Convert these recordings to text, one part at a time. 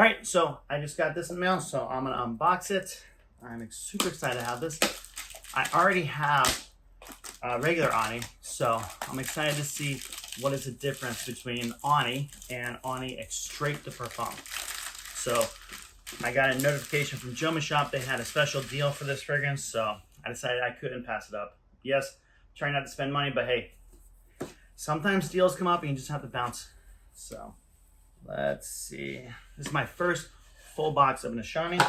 All right, so I just got this in the mail, so I'm gonna unbox it. I'm super excited to have this. I already have a regular Ani, so I'm excited to see what is the difference between Ani and Ani Extrait de Parfum. So I got a notification from Joma Shop. They had a special deal for this fragrance, so I decided I couldn't pass it up. Yes, trying not to spend money, but hey, sometimes deals come up and you just have to bounce. So let's see. This is my first full box of Nishane.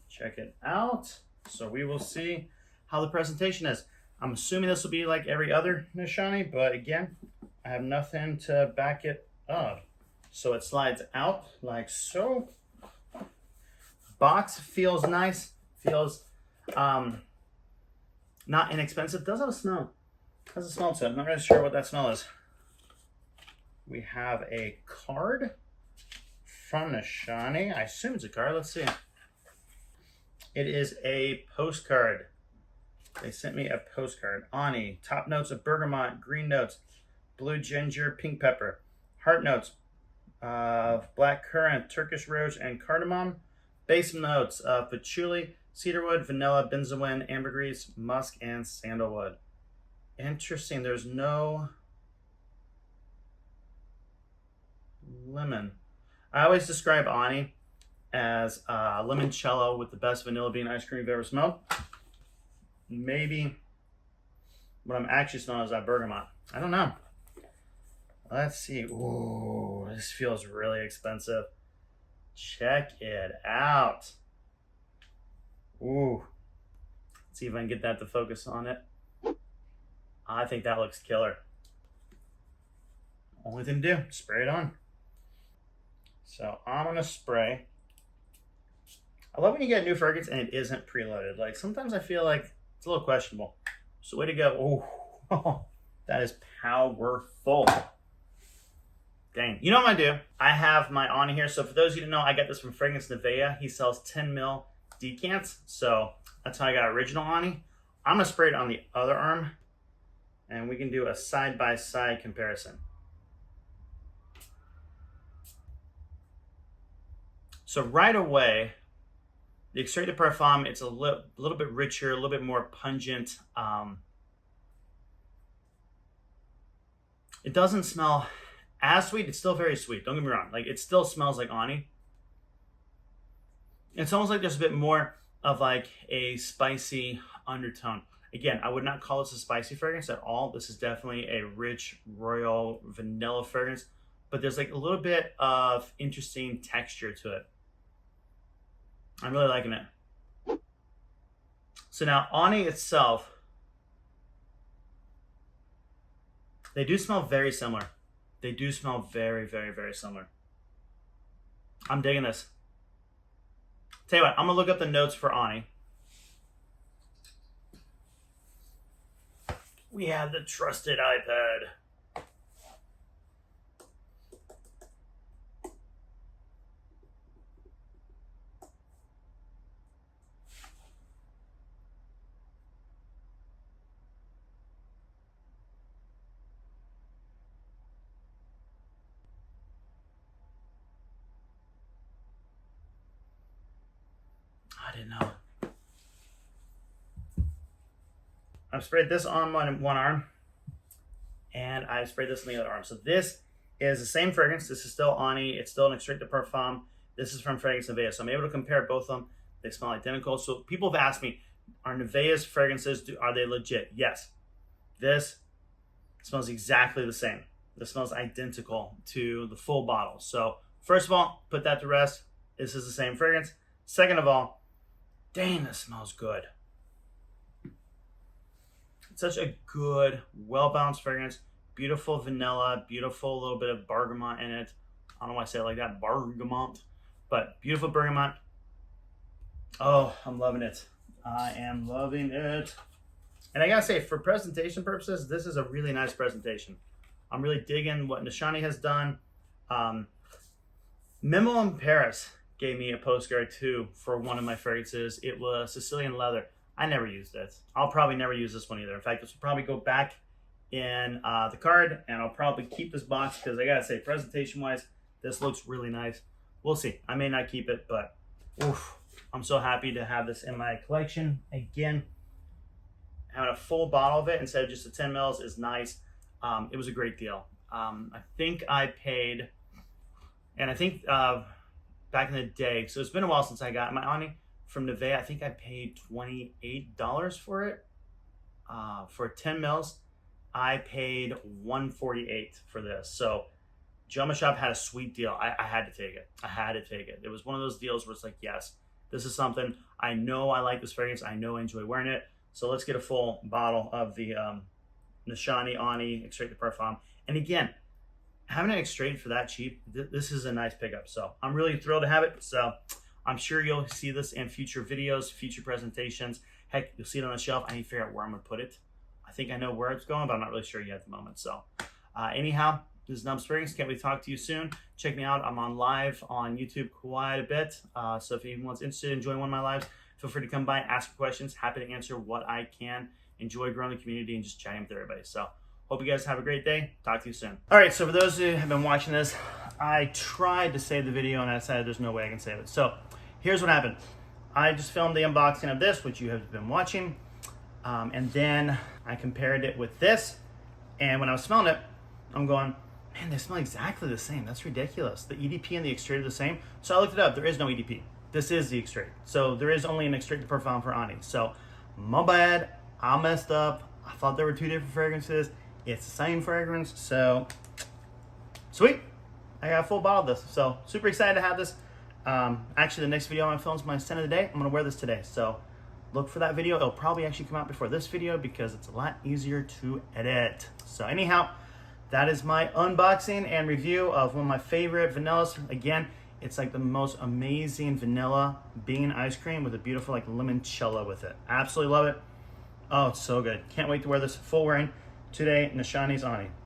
Check it out. So we will see how the presentation is. I'm assuming this will be like every other Nishane, but again, I have nothing to back it up. So it slides out like so. Box feels nice, feels not inexpensive. Does have a smell. Has a smell to it. I'm not really sure what that smell is. We have a card from Nishane. I assume it's a card. Let's see. It is a postcard. They sent me a postcard. Ani, top notes of bergamot, green notes, blue ginger, pink pepper. Heart notes of black currant, Turkish rose, and cardamom. Base notes of patchouli, cedarwood, vanilla, benzoin, ambergris, musk, and sandalwood. Interesting. There's no lemon. I always describe Ani as limoncello with the best vanilla bean ice cream you've ever smelled. Maybe what I'm actually smelling is that bergamot. I don't know. Let's see. Ooh, this feels really expensive. Check it out. Ooh. Let's see if I can get that to focus on it. I think that looks killer. Only thing to do, spray it on. So I'm gonna spray. I love when you get a new fragrance and it isn't preloaded. Like sometimes I feel like it's a little questionable. So way to go. Oh, that is powerful. Dang. You know what I'm gonna do? I have my Ani here. So for those of you who know, I got this from Fragrance Nevea. He sells 10 ml decants. So that's how I got original Ani. I'm gonna spray it on the other arm and we can do a side-by-side comparison. So right away, the Extrait de Parfum, it's a little bit richer, a little bit more pungent. It doesn't smell as sweet. It's still very sweet. Don't get me wrong. Like it still smells like Ani. It's almost like there's a bit more of like a spicy undertone. Again, I would not call this a spicy fragrance at all. This is definitely a rich royal vanilla fragrance, but there's like a little bit of interesting texture to it. I'm really liking it. So now Ani itself, they do smell very similar. They do smell very, very, very similar. I'm digging this. Tell you what, I'm gonna look up the notes for Ani. We have the trusted iPad. I didn't know. I've sprayed this on one arm, and I've sprayed this on the other arm. So this is the same fragrance. This is still Ani. It's still an Extrait de Parfum. This is from Fragrance Nevea. So I'm able to compare both of them. They smell identical. So people have asked me, are Nevea's fragrances, are they legit? Yes. This smells exactly the same. This smells identical to the full bottle. So first of all, put that to rest. This is the same fragrance. Second of all, dang, this smells good. It's such a good, well-balanced fragrance. Beautiful vanilla, beautiful little bit of bergamot in it. I don't know why I say it like that, bergamot. But beautiful bergamot. Oh, I'm loving it. I am loving it. And I gotta say, for presentation purposes, this is a really nice presentation. I'm really digging what Nishane has done. Memo in Paris gave me a postcard too for one of my fragrances. It was Sicilian leather. I never used it. I'll probably never use this one either. In fact, this will probably go back in the card, and I'll probably keep this box because I gotta say, presentation-wise, this looks really nice. We'll see. I may not keep it, but oof, I'm so happy to have this in my collection. Again, having a full bottle of it instead of just the 10 mils is nice. It was a great deal. I think I paid, and I think back in the day, so it's been a while since I got my Ani from Nivea. I think I paid $28 for it. For 10 mils, I paid $148 for this. So Joma Shop had a sweet deal. I had to take it. I had to take it. It was one of those deals where it's like, yes, this is something. I know I like this fragrance. I know I enjoy wearing it. So let's get a full bottle of the Nishane Ani Extrait de Parfum. And again, having an extrait for that cheap, this is a nice pickup. So I'm really thrilled to have it. So I'm sure you'll see this in future videos, future presentations. Heck, you'll see it on the shelf. I need to figure out where I'm going to put it. I think I know where it's going, but I'm not really sure yet at the moment. So anyhow, this is Nub Springs. Can't wait to talk to you soon. Check me out. I'm on live on YouTube quite a bit. So if anyone's interested in joining one of my lives, feel free to come by, ask questions. Happy to answer what I can. Enjoy growing the community and just chatting with everybody. So hope you guys have a great day. Talk to you soon. All right, so for those who have been watching this, I tried to save the video and I decided there's no way I can save it. So here's what happened. I just filmed the unboxing of this, which you have been watching. And then I compared it with this. And when I was smelling it, I'm going, man, they smell exactly the same. That's ridiculous. The EDP and the extrait are the same. So I looked it up. There is no EDP. This is the extrait. So there is only an extrait de parfum for Ani. So my bad. I messed up. I thought there were two different fragrances. It's the same fragrance. So sweet. I got a full bottle of this. So super excited to have this. Actually, the next video I'm going to film is my scent of the day. I'm going to wear this today. So look for that video. It'll probably actually come out before this video because it's a lot easier to edit. So anyhow, that is my unboxing and review of one of my favorite vanillas. Again, it's like the most amazing vanilla bean ice cream with a beautiful like limoncello with it. Absolutely love it. Oh, it's so good. Can't wait to wear this full wearing today. Nishane's Ani.